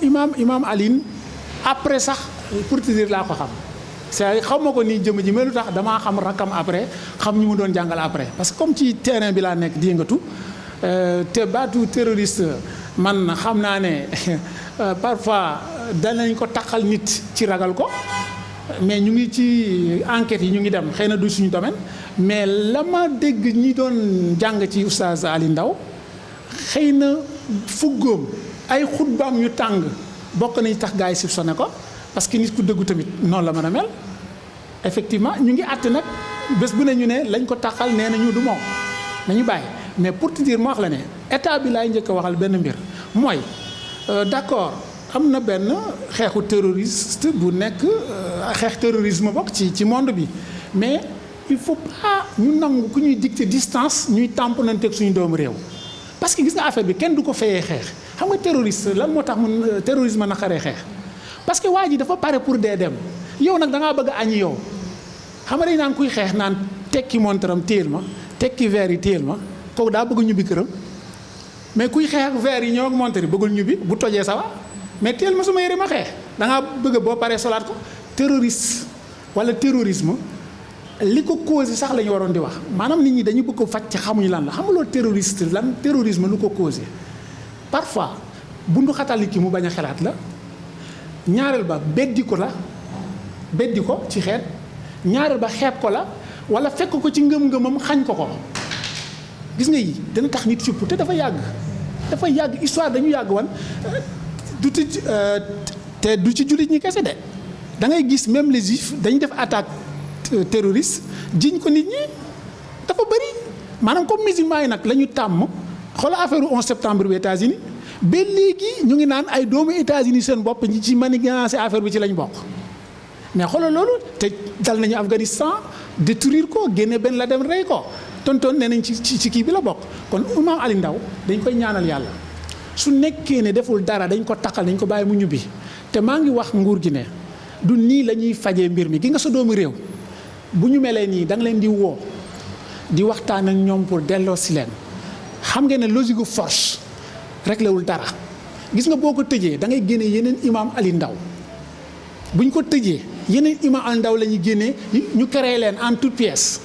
imam Alioune après sax pour te dire laa ko xam c'est xaw ma ko nii jëm ji mais lu tax damaa xam rakkam après xam ñu mu doon jàngal après parce que comme ci terrain bi laa nekk di yëngatu te baatu terroriste man xam naa ne parfois danañ ko taxal nit ci ragal ko mais ñu ngi ci enquêtes yi ñu ngi dem xëy na du suñu domaine mais la ma dégg ñi doon jàng ci oustaz Ali Ndaw xëy na fuggoom ay xutbaam yu tàng bokk nañ tax gars yi soupçonné ko parce que nit ku dëggu tamit noonu la mën a mel effectivement ñu ngi àtte nag bés bu ne ñu ne lañ ko taxal nee na ñu du moom nañu bàyyi mais pour te dire moo wax la ne état bi laay njëkk a waxal benn mbir mooy d'accord am na benn xeexu terroriste bu nekk xeex terrorisme bokk ci monde bi mais il faut pas ñu nangu ku ñuy dicter distance ñuy tamponanteeg suñu doomu réew parce que gis nga affaire bi kenn du ko fayee xeex xam nga terroriste lan moo tax mun terrorisme naqaree xeex parce que waa ji dafa pare pour dee dem yow nag da ngaa bëgg a añi yow xam nga dañ naan kuy xeex naan tekki montaram téel ma tekki verre yi téel ma kooku daa bëgg ñubbi këram mais kuy xeex ak verre yi ñëw ak montar yi bëggul ñubbi bu tojee sa wa mais téel ma suma yére ma xeex da ngaa bëgg boo paree solaat ko terroriste wala terrorisme li ko causé sax la ñu waroon di wax maanaam nit ñi dañu bëgg ko faj ci xamuñu lan la xam nga loolu terroriste lan terrorisme lu ko causé parfois bundu xatali ki mu bañ a xalaat la ñaareel ba beddi ko ci xeet ñaareel ba xeeb ko la wala fekk ko ci ngëm-ngëmam xañ ko gis nga yi dana tax nit fipp te dafa yàgg histoire dañu yàgg wan te du ci jullit ñi kese de da ngay gis même les juifs dañuy def attaque terroriste jiñ ko nit ñi dafa bëri maanaam comme musulmans yi nag la ñu tàmm xoolal affaire 11 septembre bi États-Unis ba léegi ñu ngi naan ay doomu États-Unis seen bopp ñi ci manigancé affaire bi ci lañ bokk mais xoolal loolu te dal nañu Afghanistan détruire ko génne Ben Laden rey ko tontoon nee nañ ci kii bi la bokk kon Imam Ali Ndaw dañ koy ñaanal yàlla su nekkee ne deful dara dañ ko takkal dañ ko bàyyi mu ñubbi te maa ngi wax nguur gi ne du nii la ñuy fajee mbir mi gi nga sa doomu réew bu ñu melee nii da nga leen di woo di waxtaan ak ñoom pour delloo si leen xam nga ne logique gu force réglé wul dara gis nga boo ko tëjee da ngay génne yeneen Imam Ali Ndaw bu ñu ko tëjee yeneen Imam Ali Ndaw la ñuy génnee ñu créé leen en toute pièce